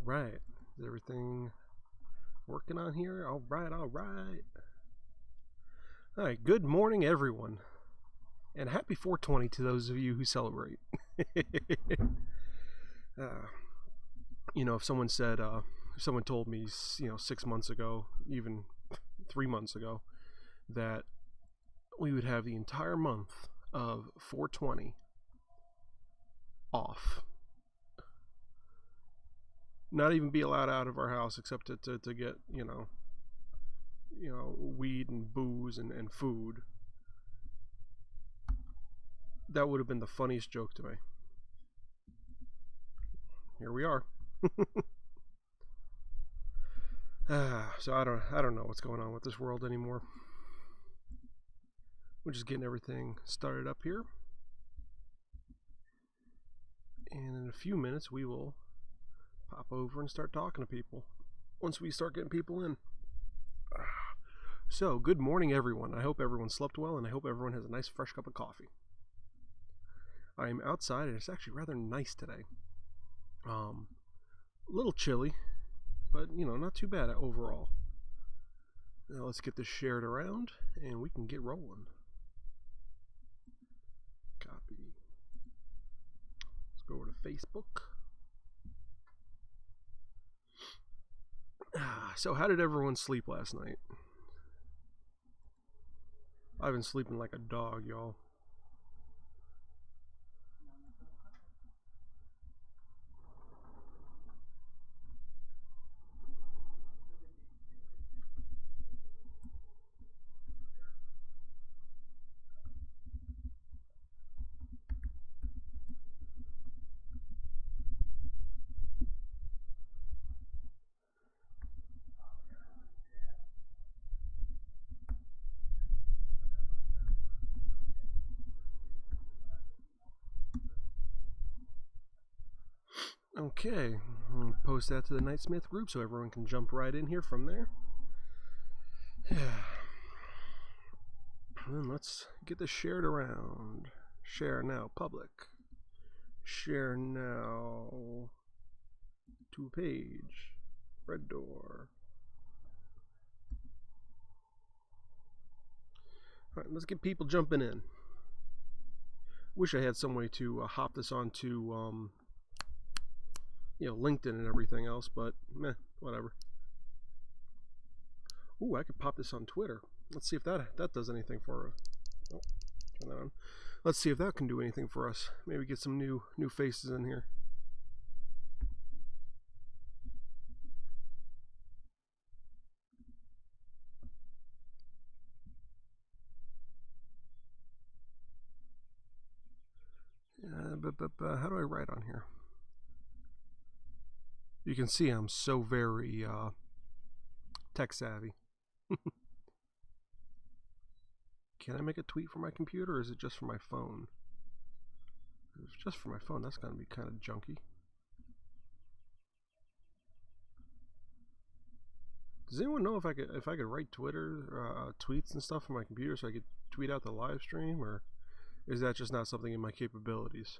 right. Is everything working on here? All right, all right. All right, good morning, everyone. And happy 420 to those of you who celebrate. If someone said, if someone told me, 6 months ago, even 3 months ago, that we would have the entire month of 420 off, not even be allowed out of our house except to get weed and booze and food, that would have been the funniest joke to me. Here we are. So I don't know what's going on with this world anymore. We're just getting everything started up here, and in a few minutes we will pop over and start talking to people once we start getting people in. So good morning, everyone. I hope everyone slept well, and I hope everyone has a nice fresh cup of coffee. I am outside and it's actually rather nice today. A little chilly, but not too bad overall. Now let's get this shared around and we can get rolling. Copy. Let's go over to Facebook. So how did everyone sleep last night? I've been sleeping like a dog, y'all. Okay, I'm going to post that to the Nightsmith group so everyone can jump right in here from there. And let's get this shared around. Share now, public. Share now to page. Red door. Alright, let's get people jumping in. Wish I had some way to hop this onto LinkedIn and everything else, but meh, whatever. Ooh, I could pop this on Twitter. Let's see if that does anything for us. Oh, turn that on. Let's see if that can do anything for us. Maybe get some new faces in here. But how do I write on here? You can see I'm so very tech savvy. Can I make a tweet for my computer, or is it just for my phone? If it's just for my phone, that's going to be kind of junky. Does anyone know if I could write Twitter tweets and stuff from my computer so I could tweet out the live stream, or is that just not something in my capabilities?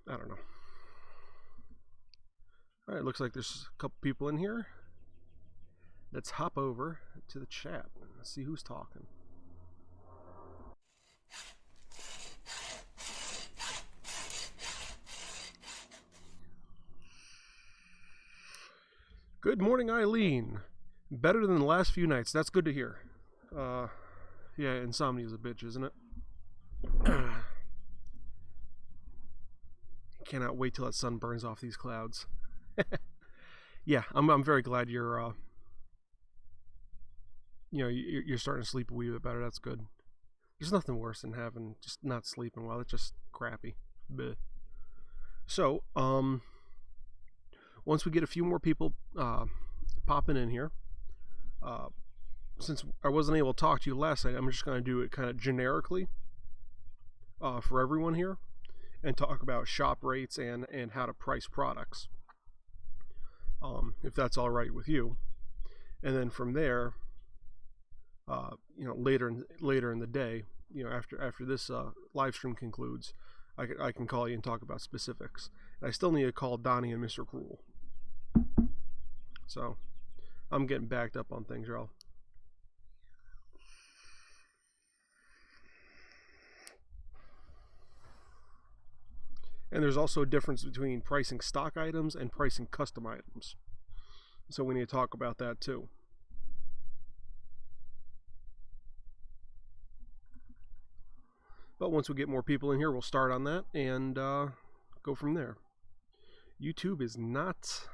I don't know. Alright, looks like there's a couple people in here. Let's hop over to the chat and see who's talking. Good morning, Eileen. Better than the last few nights. That's good to hear. Yeah, insomnia is a bitch, isn't it? Cannot wait till that sun burns off these clouds. Yeah, I'm very glad you're you're starting to sleep a wee bit better. That's good. There's nothing worse than having just not sleeping well. It's just crappy. Bleh. So once we get a few more people popping in here, since I wasn't able to talk to you last night, I'm just going to do it kind of generically for everyone here, and talk about shop rates and how to price products, if that's all right with you. And then from there, later in the day, after this live stream concludes, I can call you and talk about specifics. And I still need to call Donnie and Mr. Cruel. So I'm getting backed up on things, y'all. And there's also a difference between pricing stock items and pricing custom items. So we need to talk about that too. But once we get more people in here, we'll start on that and go from there. YouTube is not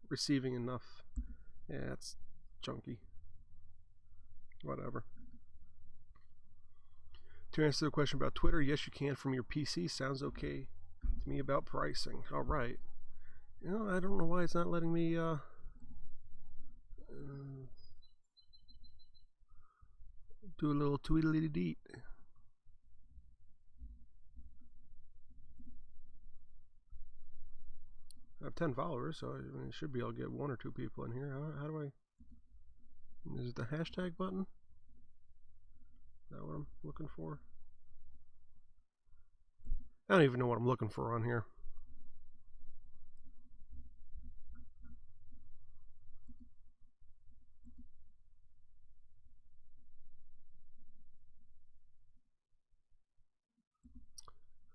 receiving enough. Yeah, it's chunky. Whatever. To answer the question about Twitter, yes, you can from your PC. Sounds okay to me about pricing. All right. You know, I don't know why it's not letting me do a little tweedledee-deet. I have 10 followers, so I should be able to get 1 or 2 people in here. How do I... Is it the hashtag button? Is that what I'm looking for? I don't even know what I'm looking for on here.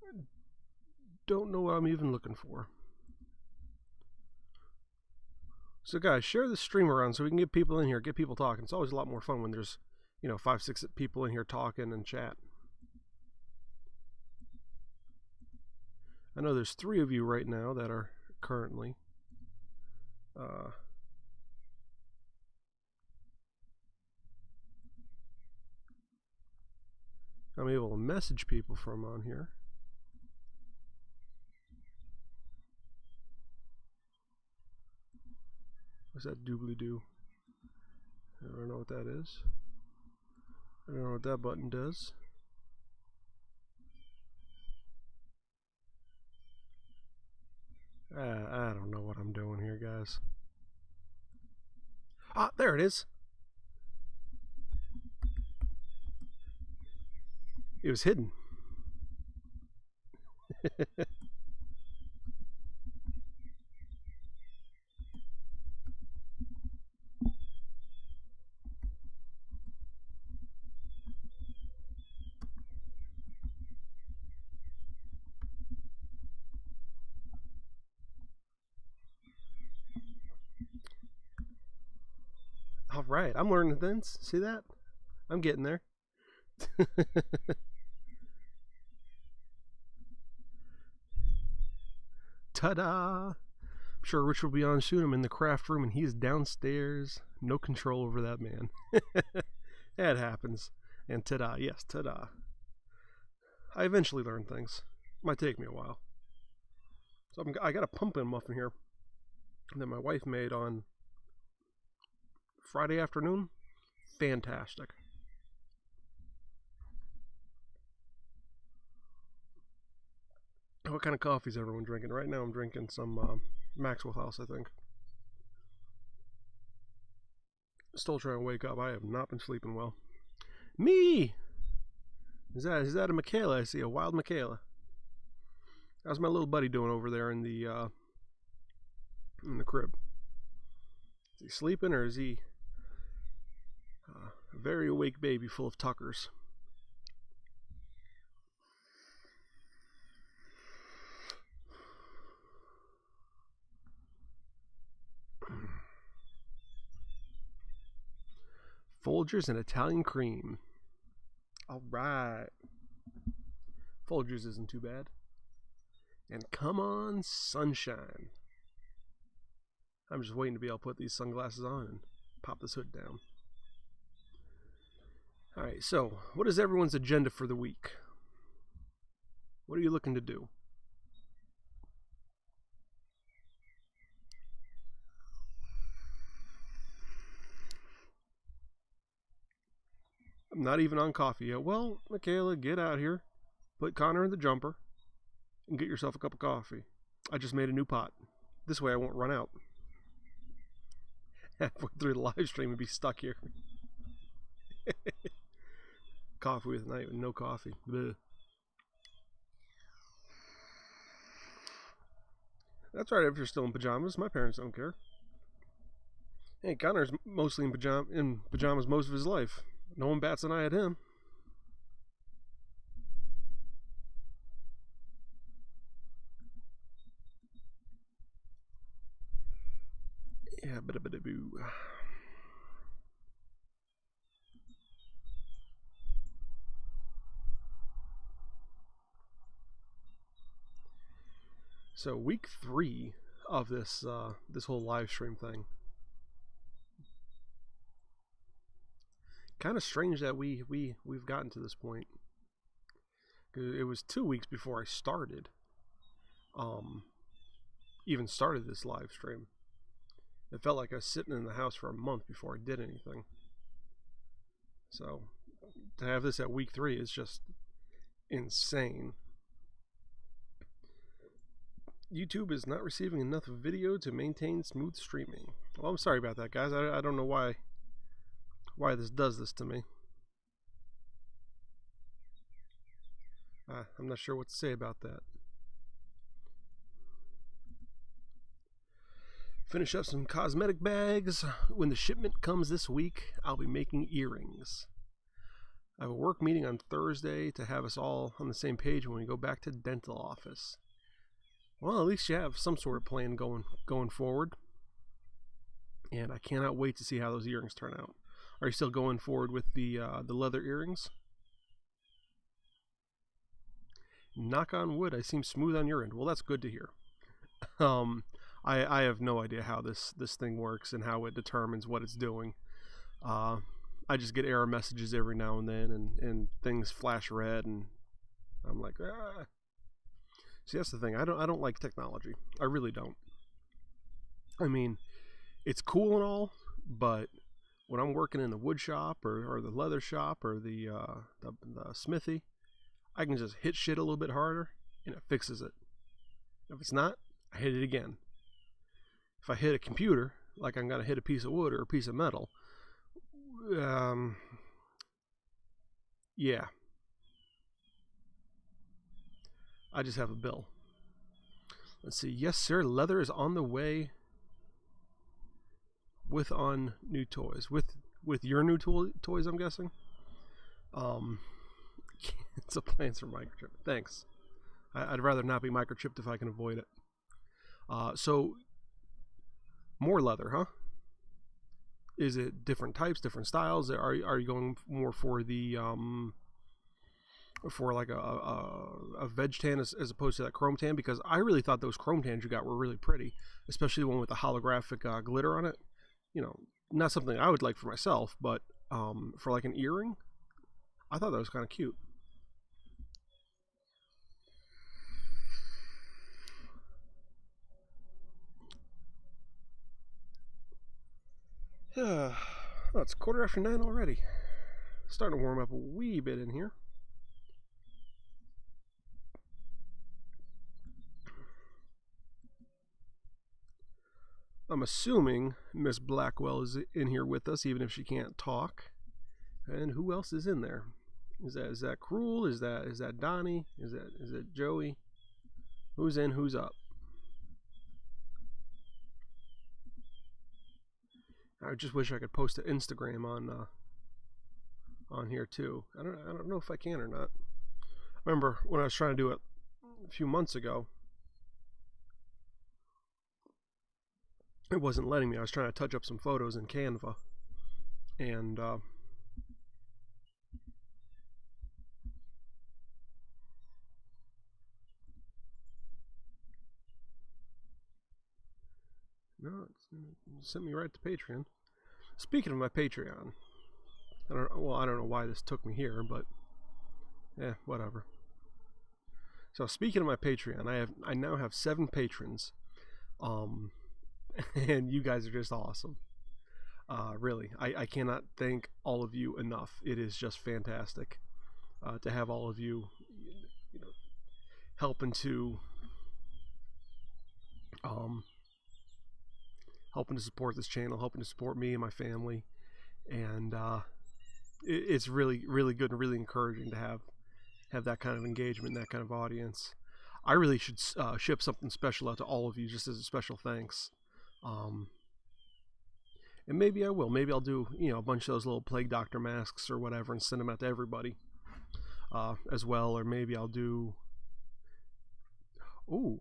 I don't know what I'm even looking for. So guys, share the stream around so we can get people in here, get people talking. It's always a lot more fun when there's, 5, 6 people in here talking and chat. I know there's 3 of you right now that are currently I'm able to message people from on here. What's that doobly-doo? I don't know what that is. I don't know what that button does. I don't know what I'm doing here, guys. Ah, there it is. It was hidden. All right, I'm learning things. See that? I'm getting there. Ta-da! I'm sure Rich will be on soon. I'm in the craft room and he's downstairs. No control over that man. It happens. And ta-da, yes, ta-da. I eventually learn things. Might take me a while. So I got a pumpkin muffin here that my wife made on Friday afternoon. Fantastic. What kind of coffee is everyone drinking? Right now I'm drinking some Maxwell House, I think. Still trying to wake up. I have not been sleeping well. Me! Is that a Michaela? I see a wild Michaela. How's my little buddy doing over there in the crib? Is he sleeping or is he a very awake baby full of tuckers? Folgers and Italian cream. All right. Folgers isn't too bad. And come on, sunshine. I'm just waiting to be able to put these sunglasses on and pop this hood down. All right, so what is everyone's agenda for the week? What are you looking to do? I'm not even on coffee yet. Well, Michaela, get out here. Put Connor in the jumper and get yourself a cup of coffee. I just made a new pot. This way I won't run out. Halfway through the live stream and be stuck here. Coffee with night with no coffee. Bleh. That's right. If you're still in pajamas, my parents don't care. Hey, Connor's mostly in pajamas most of his life. No one bats an eye at him. Yeah, boo. So week 3 of this this whole live stream thing. Kind of strange that we've gotten to this point. It was 2 weeks before I started. Even started this live stream. It felt like I was sitting in the house for a month before I did anything. So to have this at week 3 is just insane. YouTube is not receiving enough video to maintain smooth streaming. Well, I'm sorry about that, guys. I don't know why this does this to me. I'm not sure what to say about that. Finish up some cosmetic bags. When the shipment comes this week, I'll be making earrings. I have a work meeting on Thursday to have us all on the same page when we go back to dental office. Well, at least you have some sort of plan going forward. And I cannot wait to see how those earrings turn out. Are you still going forward with the leather earrings? Knock on wood, I seem smooth on your end. Well, that's good to hear. I have no idea how this thing works and how it determines what it's doing. I just get error messages every now and then, and things flash red, and I'm like, ah. See, that's the thing. I don't like technology. I really don't. I mean, it's cool and all, but when I'm working in the wood shop or the leather shop or the smithy, I can just hit shit a little bit harder and it fixes it. If it's not, I hit it again. If I hit a computer, like I'm gonna hit a piece of wood or a piece of metal, yeah, I just have a bill. Let's see. Yes, sir. Leather is on the way. With on new toys. With your new toys, I'm guessing. It's a plans for microchip. Thanks. I'd rather not be microchipped if I can avoid it. So more leather, huh? Is it different types, different styles? Are you going more for the for like a veg tan as opposed to that chrome tan? Because I really thought those chrome tans you got were really pretty, especially the one with the holographic glitter on it. You know, not something I would like for myself, but for like an earring, I thought that was kind of cute. Oh, it's 9:15 already. Starting to warm up a wee bit in here. I'm assuming Miss Blackwell is in here with us, even if she can't talk. And who else is in there? Is that Cruel? Is that Donnie? Is that Joey? Who's in? Who's up? I just wish I could post an Instagram on here too. I don't know if I can or not. I remember when I was trying to do it a few months ago, it wasn't letting me. I was trying to touch up some photos in Canva, and no, it sent me right to Patreon. Speaking of my Patreon, I don't know why this took me here, but whatever. So speaking of my Patreon, I now have 7 patrons, and you guys are just awesome. Really, I cannot thank all of you enough. It is just fantastic to have all of you, you know, helping to support this channel, helping to support me and my family, and it's really, really good and really encouraging to have that kind of engagement, that kind of audience. I really should ship something special out to all of you just as a special thanks. And maybe I will. Maybe I'll do, a bunch of those little plague doctor masks or whatever and send them out to everybody as well. Or maybe I'll do... Ooh,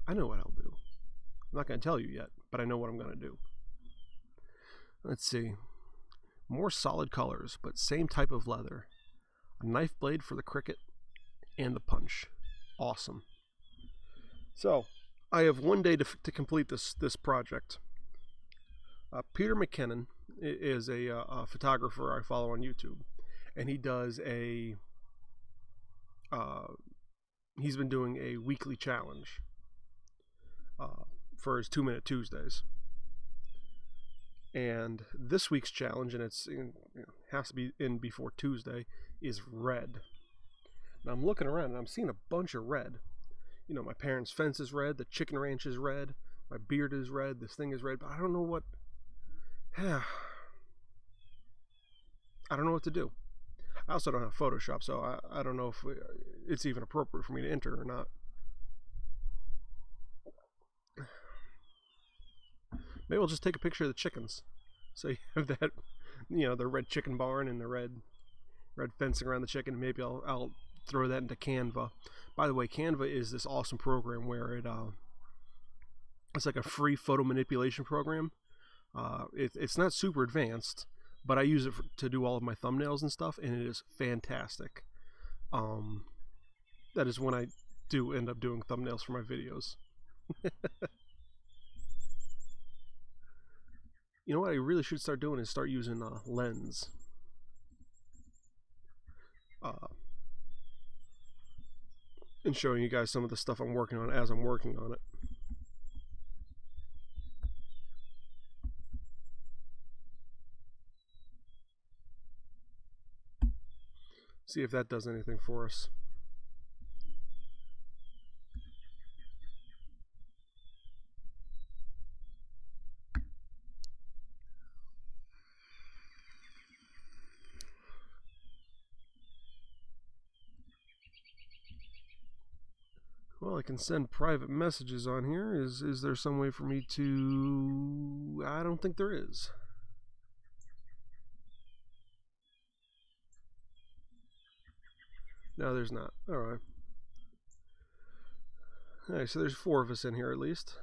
I know what I'll do. I'm not going to tell you yet, but I know what I'm going to do. Let's see. More solid colors, but same type of leather. A knife blade for the cricket and the punch. Awesome. So, I have one day to complete this project. Peter McKinnon is a photographer I follow on YouTube, and he does he's been doing a weekly challenge for his 2-Minute Tuesdays. And this week's challenge, and it's has to be in before Tuesday, is red. Now I'm looking around and I'm seeing a bunch of red. My parents' fence is red, the chicken ranch is red, my beard is red, this thing is red, but I don't know what... I don't know what to do. I also don't have Photoshop, so I don't know if it's even appropriate for me to enter or not. Maybe we'll just take a picture of the chickens. So you have that, the red chicken barn and the red fencing around the chicken. Maybe I'll throw that into Canva. By the way, Canva is this awesome program where it's like a free photo manipulation program. It's not super advanced, but I use it to do all of my thumbnails and stuff, and it is fantastic. That is when I do end up doing thumbnails for my videos. You know what I really should start doing is start using Lens. And showing you guys some of the stuff I'm working on as I'm working on it. See if that does anything for us. Well, I can send private messages on here. Is there some way for me to... I don't think there is. No, there's not. Alright. Alright, so there's 4 of us in here at least.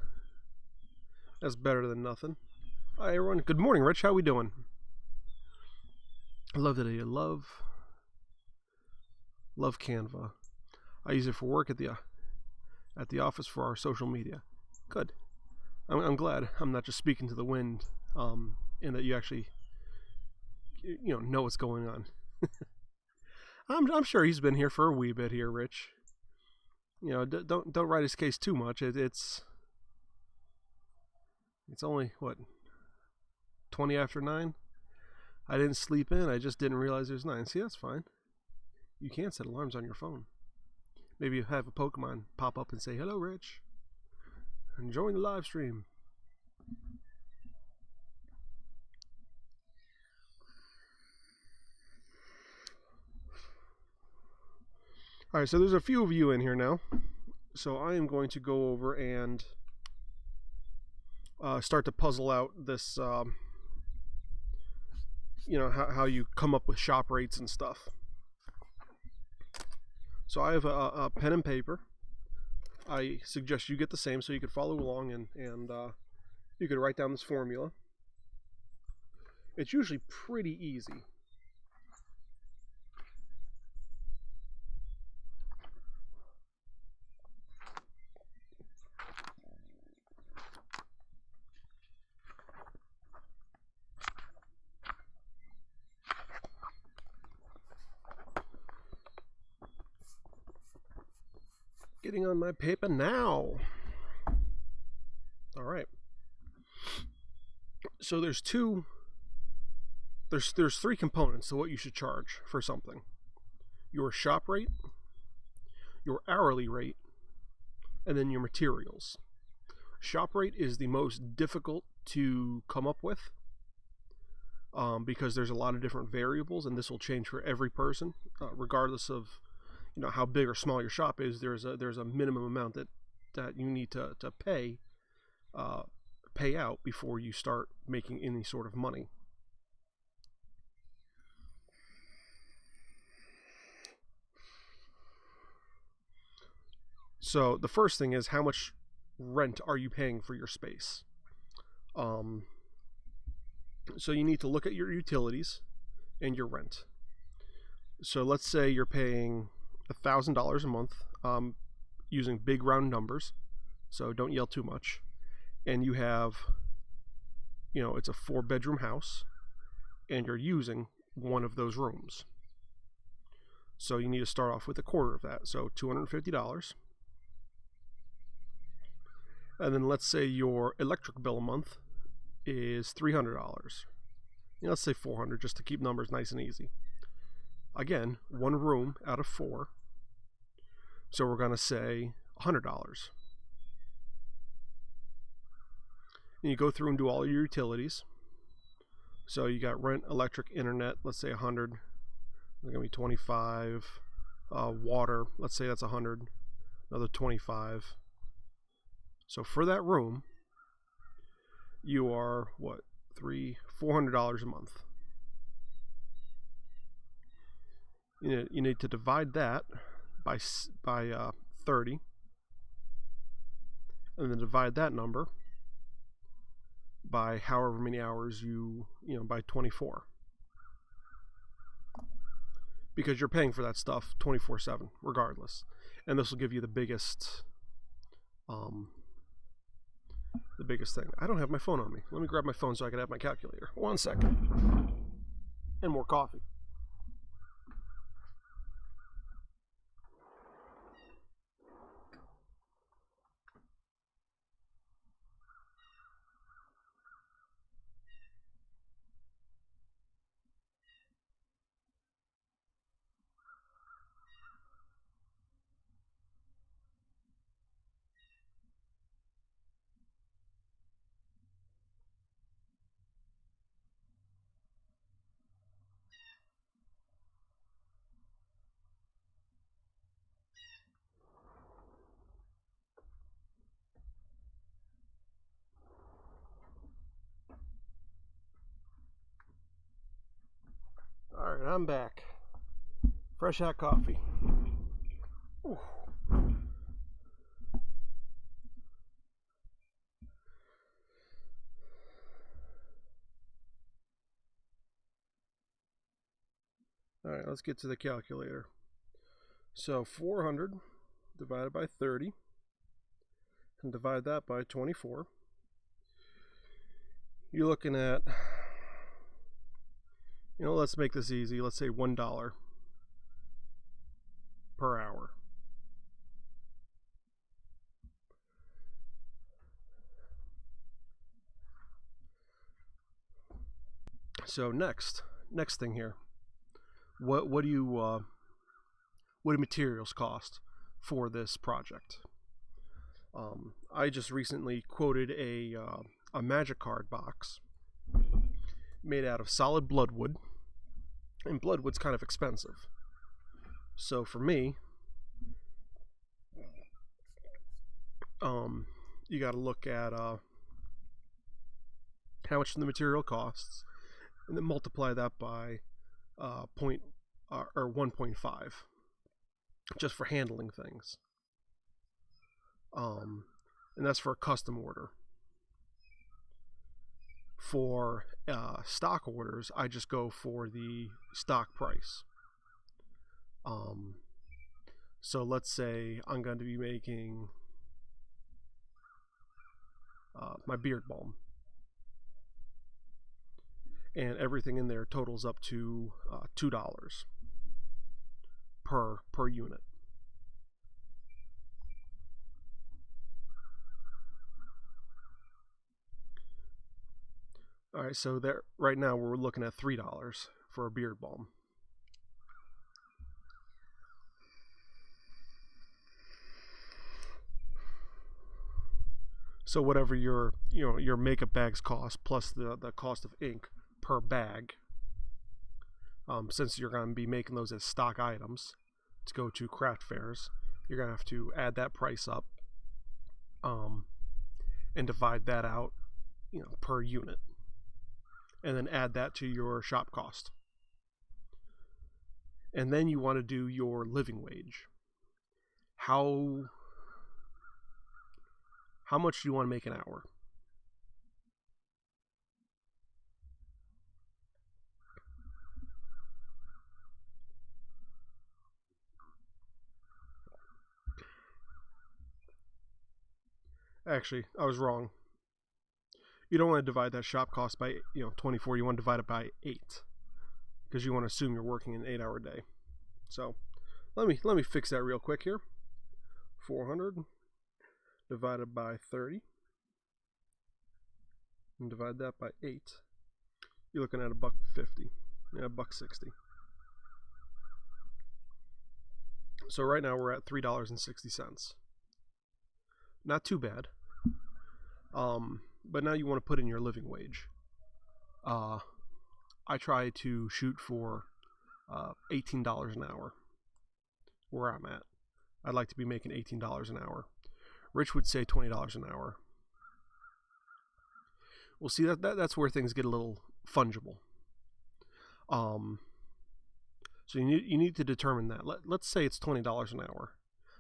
That's better than nothing. Hi everyone. Good morning, Rich. How we doing? I love that you love Canva. I use it for work at the office for our social media. Good. I'm glad I'm not just speaking to the wind, and that you actually know what's going on. I'm sure he's been here for a wee bit here, Rich. Don't write his case too much. It's only what, 20 after 9. I didn't sleep in. I just didn't realize it was 9. See, that's fine. You can set alarms on your phone. Maybe you have a Pokemon pop up and say, "Hello, Rich. Enjoying the live stream." Alright, so there's a few of you in here now. So I am going to go over and start to puzzle out this, how you come up with shop rates and stuff. So I have a pen and paper. I suggest you get the same so you could follow along and you could write down this formula. It's usually pretty easy. Getting on my paper now. All right. So there's 3 components to what you should charge for something. Your shop rate, your hourly rate, and then your materials. Shop rate is the most difficult to come up with because there's a lot of different variables, and this will change for every person, regardless of how big or small your shop is, there's a minimum amount that you need to pay out before you start making any sort of money. So the first thing is, how much rent are you paying for your space? So you need to look at your utilities and your rent. So let's say you're paying $1,000 a month, using big round numbers, so don't yell too much, and you have, it's a 4-bedroom house, and you're using one of those rooms. So you need to start off with a quarter of that, so $250. And then let's say your electric bill a month is $300. Let's say $400, just to keep numbers nice and easy. Again, one room out of 4. So we're going to say $100. And you go through and do all your utilities. So you got rent, electric, internet, let's say 100. There's going to be 25. Water, let's say that's 100. Another 25. So for that room, you are $400 a month. You need to divide that by 30, and then divide that number by however many hours by 24, because you're paying for that stuff 24/7 regardless. And this will give you the biggest thing. I don't have my phone on me. Let me grab my phone so I can have my calculator. 1 second. And more coffee. Alright, I'm back. Fresh hot coffee. Ooh. Alright, let's get to the calculator. So 400 divided by 30, and divide that by 24. You're looking at, let's make this easy. Let's say $1 per hour. So next thing here, what do materials cost for this project? I just recently quoted a magic card box made out of solid bloodwood, and bloodwood's kind of expensive. So for me, you got to look at how much the material costs, and then multiply that by 1.5, just for handling things. And that's for a custom order. For stock orders, I just go for the stock price. So let's say I'm going to be making my beard balm, and everything in there totals up to $2 per unit. All right, so there right now we're looking at $3 for a beard balm. So whatever your makeup bags cost, plus the cost of ink per bag, since you're going to be making those as stock items to go to craft fairs, you're going to have to add that price up and divide that out, per unit, and then add that to your shop cost. And then you want to do your living wage. How much do you want to make an hour? Actually, I was wrong. You don't want to divide that shop cost by 24. You want to divide it by 8, because you want to assume you're working an 8-hour day. So let me fix that real quick here. 400 divided by 30 and divide that by 8. You're looking at $1.50. Yeah, $1.60. So right now we're at $3.60. Not too bad. But now you want to put in your living wage. I try to shoot for $18 an hour where I'm at. I'd like to be making $18 an hour. Rich would say $20 an hour. We'll see that's where things get a little fungible. So you need to determine that. Let's say it's $20 an hour,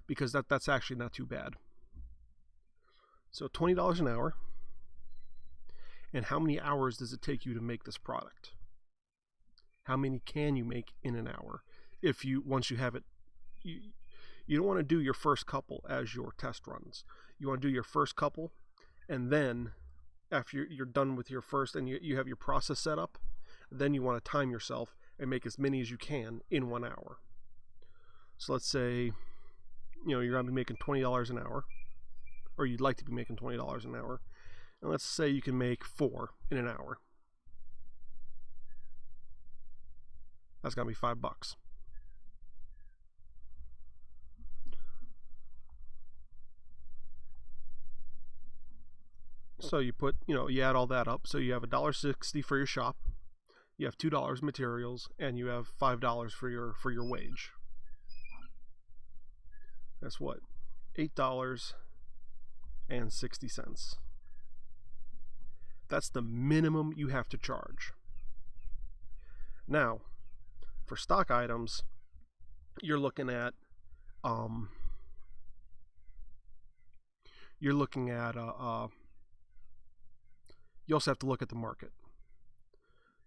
because that's actually not too bad. So $20 an hour. And how many hours does it take you to make this product? How many can you make in an hour? Once you have it, you don't want to do your first couple as your test runs. You want to do your first couple, and then after you're done with your first and you have your process set up, then you want to time yourself and make as many as you can in 1 hour. So let's say you're going to be making $20 an hour, or you'd like to be making $20 an hour. And let's say you can make 4 in an hour. That's going to be $5. So you put, you add all that up. So you have $1.60 for your shop. You have $2 materials, and you have $5 for your wage. That's what? $8.60. That's the minimum you have to charge. Now, for stock items, you're looking at you also have to look at the market.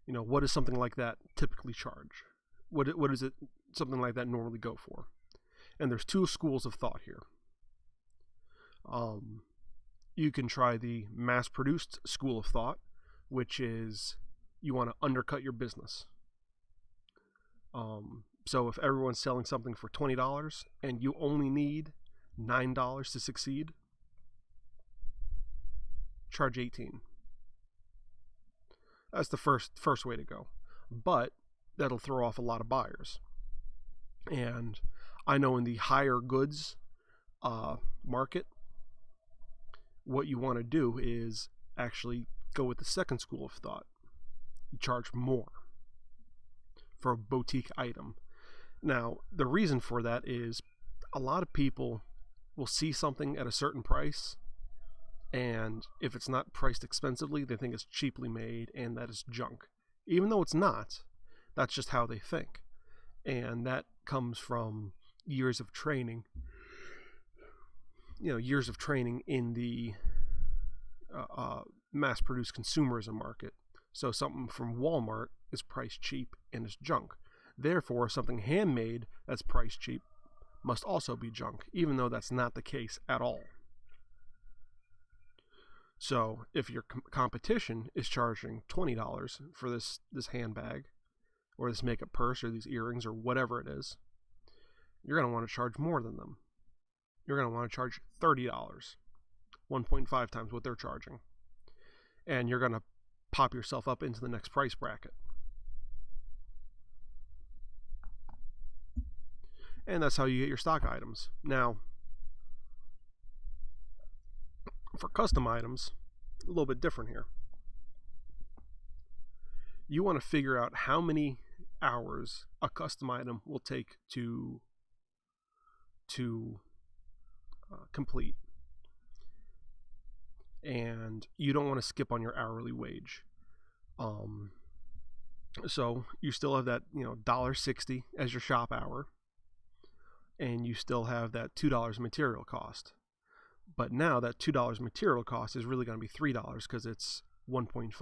What does something like that typically charge? What does it something like that normally go for? And there's 2 schools of thought here. You can try the mass-produced school of thought, which is you want to undercut your business. So if everyone's selling something for $20 and you only need $9 to succeed, charge $18. That's the first way to go. But that'll throw off a lot of buyers. And I know in the higher goods market, what you want to do is actually go with the second school of thought. You charge more for a boutique item. Now, the reason for that is a lot of people will see something at a certain price, and if it's not priced expensively, they think it's cheaply made and that it's junk. Even though it's not, that's just how they think. And that comes from years of training. Years of training in the mass-produced consumerism market. So something from Walmart is priced cheap and is junk. Therefore, something handmade that's priced cheap must also be junk, even though that's not the case at all. So if your competition is charging $20 for this handbag, or this makeup purse, or these earrings, or whatever it is, you're going to want to charge more than them. You're going to want to charge $30, 1.5 times what they're charging. And you're going to pop yourself up into the next price bracket. And that's how you get your stock items. Now, for custom items, a little bit different here. You want to figure out how many hours a custom item will take to to complete, and you don't want to skip on your hourly wage. So you still have that $1.60 as your shop hour, and you still have that $2 material cost. But now that $2 material cost is really going to be $3 because it's 1.5.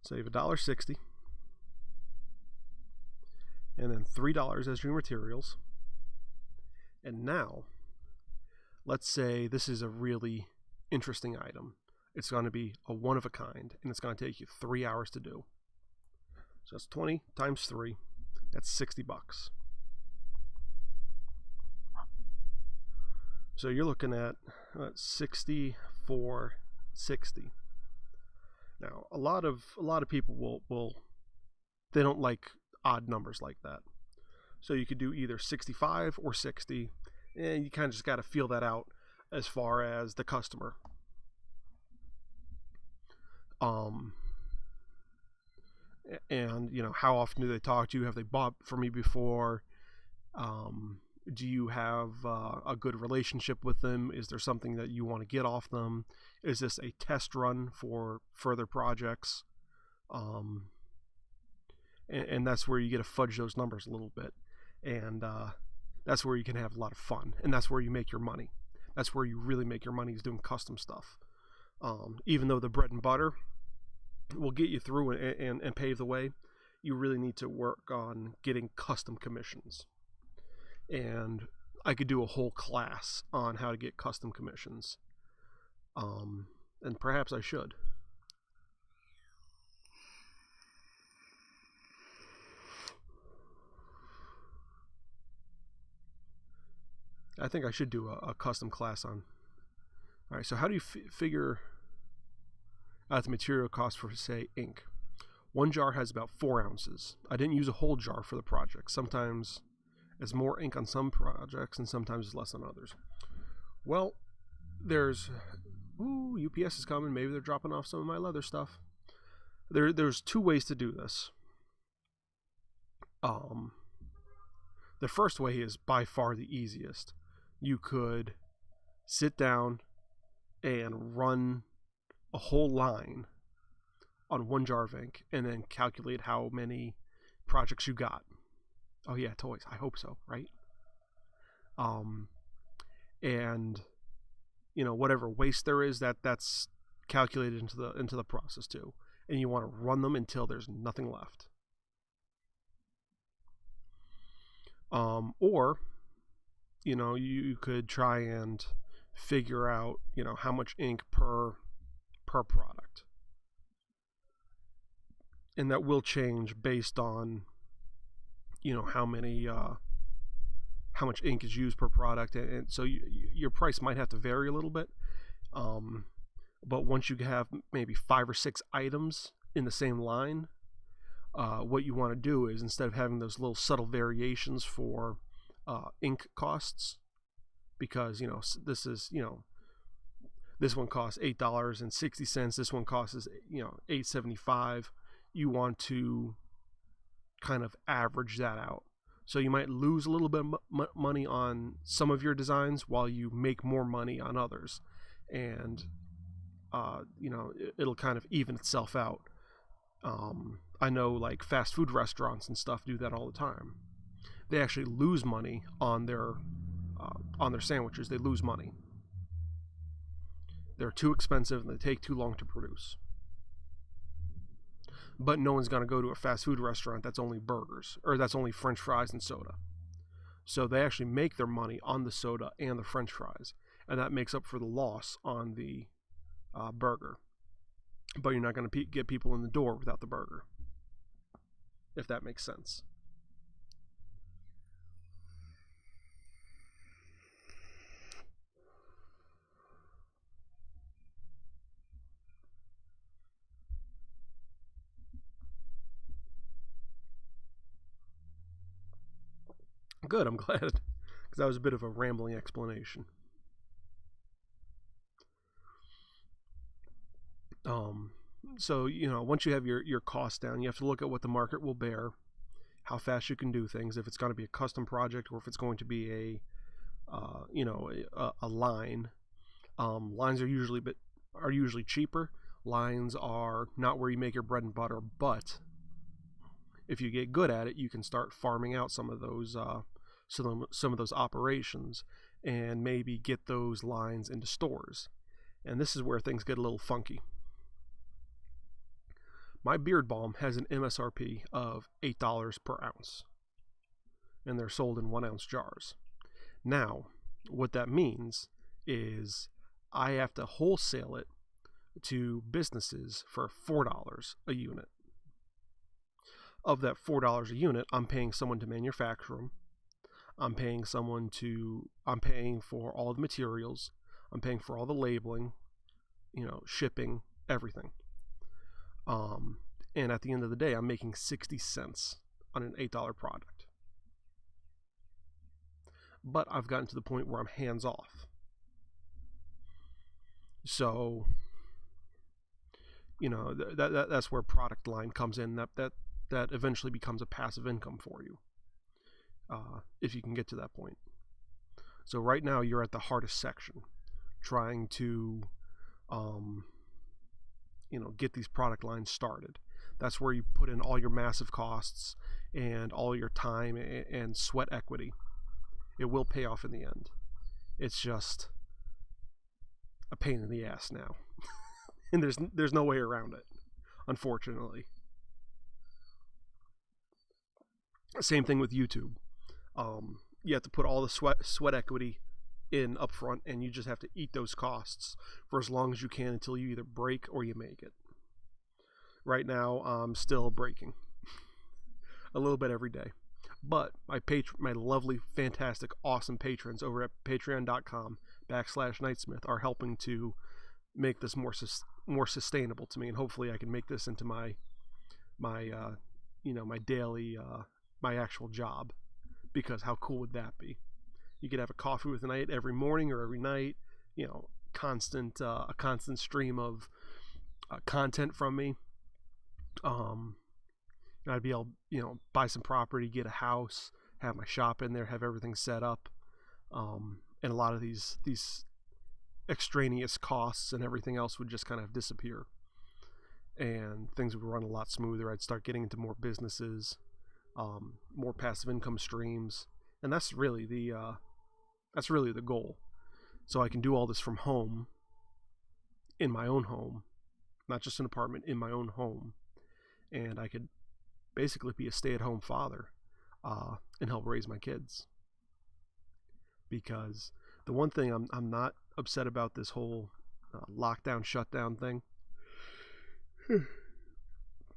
So you have $1.60, and then $3 as your materials. And now, let's say this is a really interesting item. It's going to be a one of a kind, and it's going to take you 3 hours to do. So that's 20 times 3. That's $60. So you're looking at 64.60. Now, a lot of people will they don't like odd numbers like that. So you could do either 65 or 60, and you kind of just got to feel that out as far as the customer. And how often do they talk to you? Have they bought from me before? Do you have a good relationship with them? Is there something that you want to get off them? Is this a test run for further projects? And that's where you get to fudge those numbers a little bit. And that's where you can have a lot of fun. And that's where you make your money. That's where you really make your money, is doing custom stuff. Even though the bread and butter will get you through and pave the way, you really need to work on getting custom commissions. And I could do a whole class on how to get custom commissions. And perhaps I should. I think I should do a custom class on. All right, so how do you figure out the material cost for, say, ink? One jar has about 4 ounces. I didn't use a whole jar for the project. Sometimes it's more ink on some projects, and sometimes it's less on others. Well, there's UPS is coming. Maybe they're dropping off some of my leather stuff. There's 2 ways to do this. The first way is by far the easiest. You could sit down and run a whole line on 1 jar of ink and then calculate how many projects you got. Oh yeah, toys. I hope so, right? And whatever waste there is, that's calculated into the process too. And you want to run them until there's nothing left. Or you could try and figure out how much ink per product, and that will change based on how much ink is used per product, and so your price might have to vary a little bit. But once you have maybe 5 or 6 items in the same line, what you want to do is, instead of having those little subtle variations for ink costs, because this is this one costs $8.60, this one costs $8.75. You want to kind of average that out. So you might lose a little bit of money on some of your designs while you make more money on others, and it'll kind of even itself out. I know like fast food restaurants and stuff do that all the time. They actually lose money on their sandwiches. They lose money. They're too expensive and they take too long to produce. But no one's going to go to a fast food restaurant that's only burgers, or that's only French fries and soda. So they actually make their money on the soda and the French fries, and that makes up for the loss on the burger. But you're not going to get people in the door without the burger, if that makes sense. Good, I'm glad, because that was a bit of a rambling explanation. So once you have your costs down, you have to look at what the market will bear, how fast you can do things, if it's going to be a custom project or if it's going to be a line. Lines are usually cheaper. Lines are not where you make your bread and butter, but if you get good at it, you can start farming out some of those operations and maybe get those lines into stores. And this is where things get a little funky. My beard balm has an MSRP of $8 per ounce, and they're sold in 1 ounce jars. Now, what that means is I have to wholesale it to businesses for $4 a unit. Of that $4 a unit, I'm paying someone to manufacture them. I'm paying for all the materials. I'm paying for all the labeling, shipping, everything. And at the end of the day, I'm making 60 cents on an $8 product. But I've gotten to the point where I'm hands off. So, that's where product line comes in. That eventually becomes a passive income for you, if you can get to that point. So right now you're at the hardest section, trying to, get these product lines started. That's where you put in all your massive costs and all your time and sweat equity. It will pay off in the end. It's just a pain in the ass now. And there's no way around it, unfortunately. Same thing with YouTube. You have to put all the sweat equity in up front, and you just have to eat those costs for as long as you can until you either break or you make it. Right now, I'm still breaking a little bit every day. But my lovely, fantastic, awesome patrons over at patreon.com/Nightsmith are helping to make this more sustainable to me, and hopefully I can make this into my daily, my actual job. Because how cool would that be? You could have a coffee with Night every morning or every night. A constant stream of content from me. I'd be able, buy some property, get a house, have my shop in there, have everything set up, and a lot of these extraneous costs and everything else would just kind of disappear, and things would run a lot smoother. I'd start getting into more businesses, more passive income streams, and that's really the goal. So I can do all this from home, in my own home, not just an apartment, in my own home, and I could basically be a stay-at-home father and help raise my kids. Because the one thing I'm not upset about this whole lockdown, shutdown thing,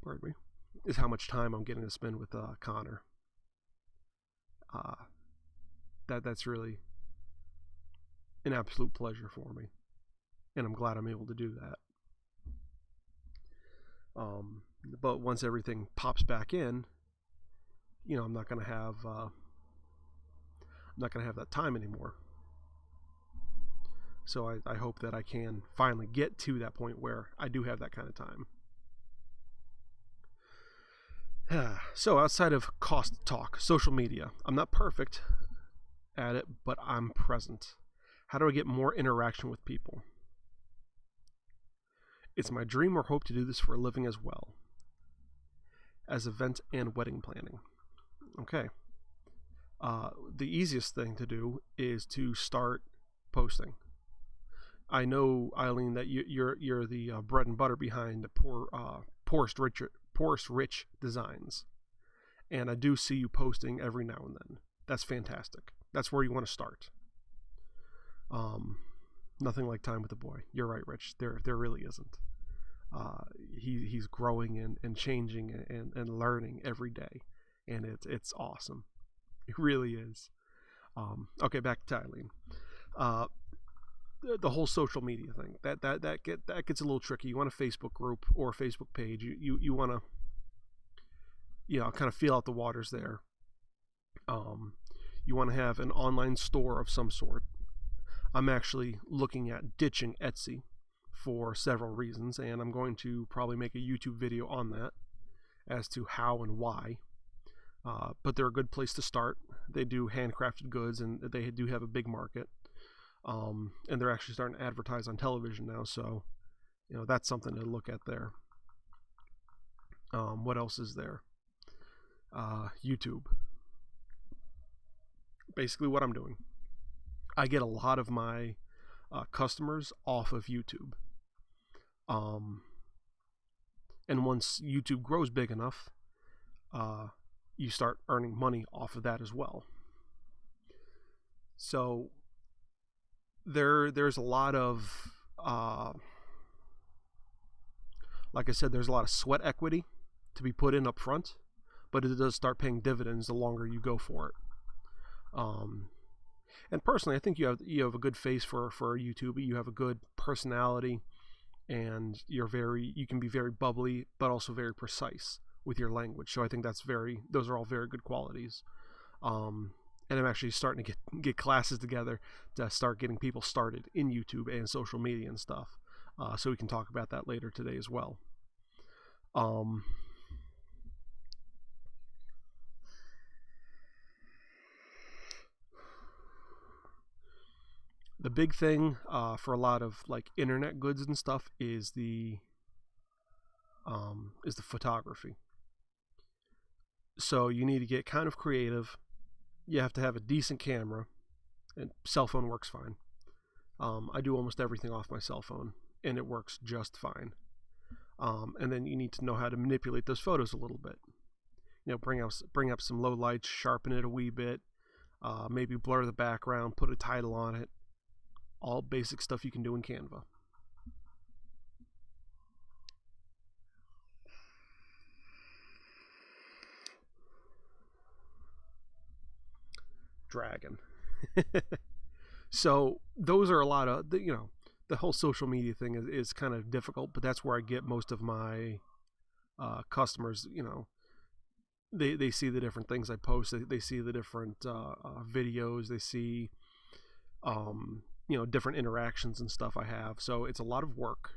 pardon me, is how much time I'm getting to spend with Connor. That's really an absolute pleasure for me, and I'm glad I'm able to do that. But once everything pops back in, I'm not gonna have that time anymore. So I hope that I can finally get to that point where I do have that kind of time. So outside of cost talk, social media, I'm not perfect at it, but I'm present. How do I get more interaction with people? It's my dream or hope to do this for a living as well as event and wedding planning. Okay. The easiest thing to do is to start posting. I know, Eileen, that you're the bread and butter behind the Porous Rich Designs, and I do see you posting every now and then. That's fantastic. That's where you want to start. Nothing like time with the boy. You're right, Rich. There really isn't. He's growing and changing and learning every day, and it's awesome. It really is. Okay, back to Eileen. The whole social media thing that gets a little tricky. You want a Facebook group or a Facebook page. You want to kind of feel out the waters there. You want to have an online store of some sort. I'm actually looking at ditching Etsy for several reasons, and I'm going to probably make a YouTube video on that as to how and why. but they're a good place to start. They do handcrafted goods, and they do have a big market. And they're actually starting to advertise on television now, so that's something to look at there. What else is there? YouTube. Basically, what I'm doing, I get a lot of my customers off of YouTube. And once YouTube grows big enough, you start earning money off of that as well. So there's a lot of, like I said, there's a lot of sweat equity to be put in up front, but it does start paying dividends the longer you go for it. And personally, I think you have a good face for YouTube. You have a good personality, and you can be very bubbly, but also very precise with your language. So I think those are all very good qualities. And I'm actually starting to get classes together to start getting people started in YouTube and social media and stuff. So we can talk about that later today as well. The big thing for a lot of like internet goods and stuff is the photography. So you need to get kind of creative. You have to have a decent camera, and cell phone works fine. I do almost everything off my cell phone, and it works just fine. And then you need to know how to manipulate those photos a little bit. Bring up some low lights, sharpen it a wee bit, maybe blur the background, put a title on it. All basic stuff you can do in Canva. Dragon. So those are a lot of the whole social media thing is kind of difficult, but that's where I get most of my customers. They see the different things I post. They see the different videos. They see different interactions and stuff I have. So it's a lot of work,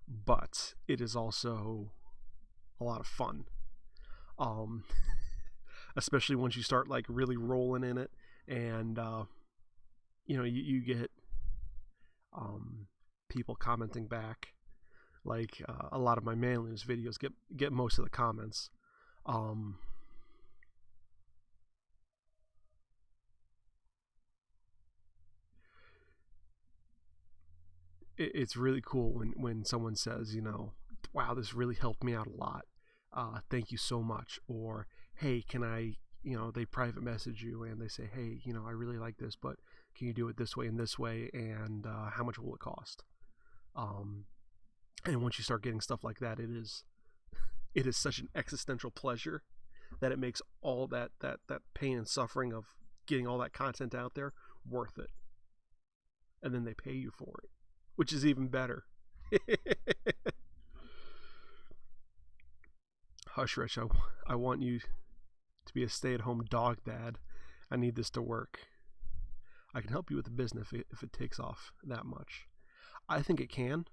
but it is also a lot of fun. Especially once you start like really rolling in it, and you get people commenting back. Like a lot of my man news videos get most of the comments. It's really cool when someone says, wow, this really helped me out a lot. Thank you so much. Or, hey, can I, they private message you and they say, hey, I really like this, but can you do it this way and this way? And how much will it cost? And once you start getting stuff like that, it is such an existential pleasure that it makes all that pain and suffering of getting all that content out there worth it. And then they pay you for it, which is even better. Hush, Rich, I want you to be a stay-at-home dog dad. I need this to work. I can help you with the business if it takes off that much. I think it can.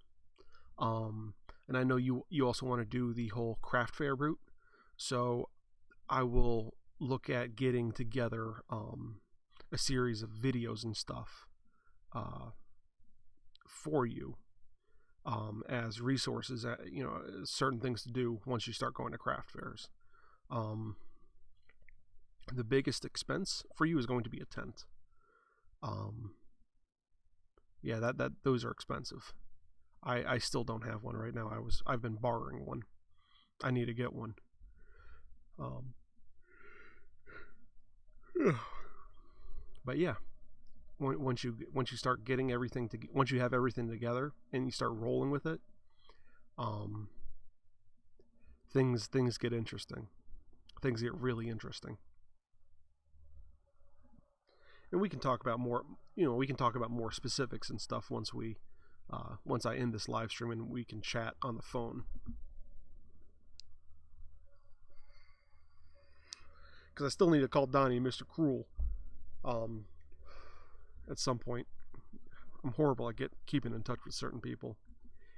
And I know you also want to do the whole craft fair route. So I will look at getting together a series of videos and stuff for you as resources, certain things to do once you start going to craft fairs. The biggest expense for you is going to be a tent. Those are expensive. I still don't have one right now. I've been borrowing one. I need to get one. But yeah, once you start getting everything once you have everything together and you start rolling with it, things get interesting. Things get really interesting. And we can talk about more. We can talk about more specifics and stuff once I end this live stream and we can chat on the phone. Because I still need to call Donnie Mr. Cruel. At some point. I'm horrible at keeping in touch with certain people,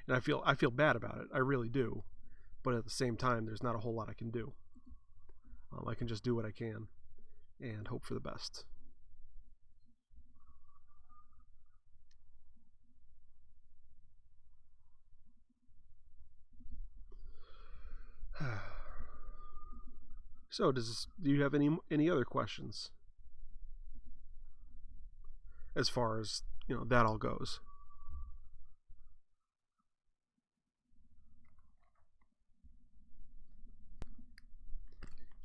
and I feel bad about it. I really do, but at the same time, there's not a whole lot I can do. I can just do what I can and hope for the best. So, do you have any other questions as far as that all goes?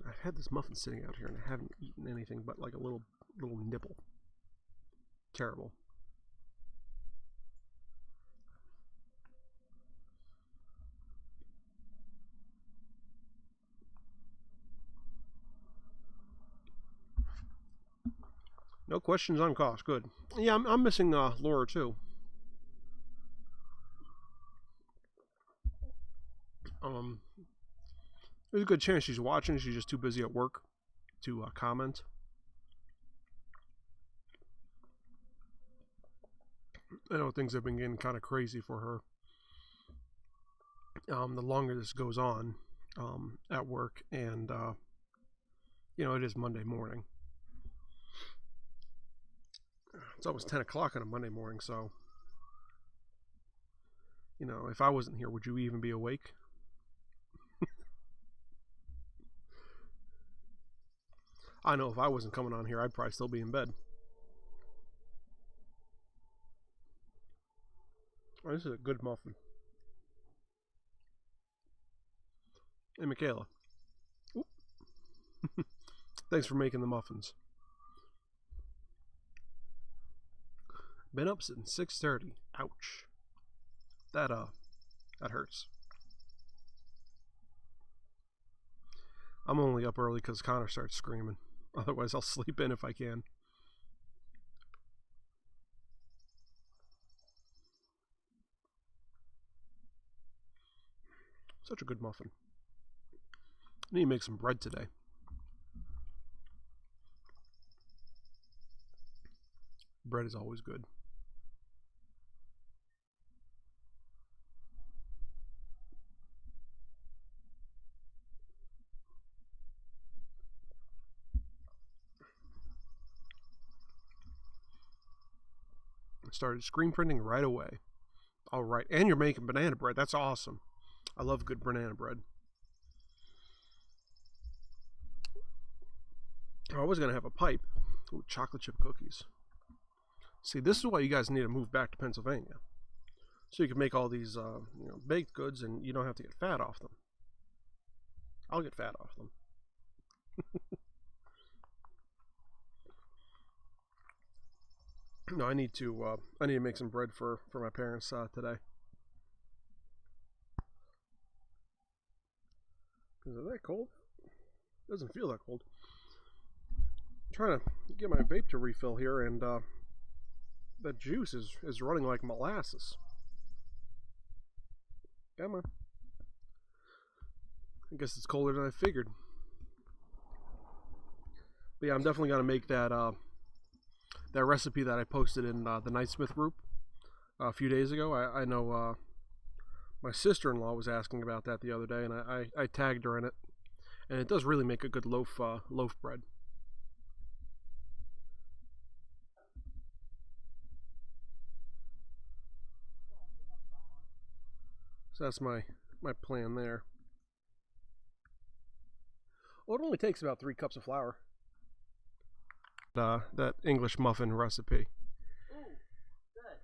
I've had this muffin sitting out here and I haven't eaten anything but like a little nibble. Terrible. No questions on cost. Good. Yeah, I'm missing Laura too. There's a good chance she's watching. She's just too busy at work to comment. I know things have been getting kind of crazy for her. The longer this goes on at work, and it is Monday morning. It's almost 10 o'clock on a Monday morning, so if I wasn't here, would you even be awake? I know if I wasn't coming on here, I'd probably still be in bed. Oh, this is a good muffin. Hey, Michaela. Thanks for making the muffins. Been up since 6:30. Ouch. That hurts. I'm only up early because Connor starts screaming. Otherwise, I'll sleep in if I can. Such a good muffin. I need to make some bread today. Bread is always good. I started screen printing right away. All right, and you're making banana bread. That's awesome. I love good banana bread. I was going to have a pipe. Ooh, chocolate chip cookies. See, this is why you guys need to move back to Pennsylvania. So you can make all these baked goods and you don't have to get fat off them. I'll get fat off them. No, I need to make some bread for my parents today. Is it that cold? It doesn't feel that cold. I'm trying to get my vape to refill here, and that juice is running like molasses. Come on. I guess it's colder than I figured. But yeah, I'm definitely gonna make that that recipe that I posted in the Nightsmith group a few days ago. I know my sister-in-law was asking about that the other day, and I tagged her in it, and it does really make a good loaf bread. So that's my plan there. Well, it only takes about 3 cups of flour. That English muffin recipe. Ooh, good.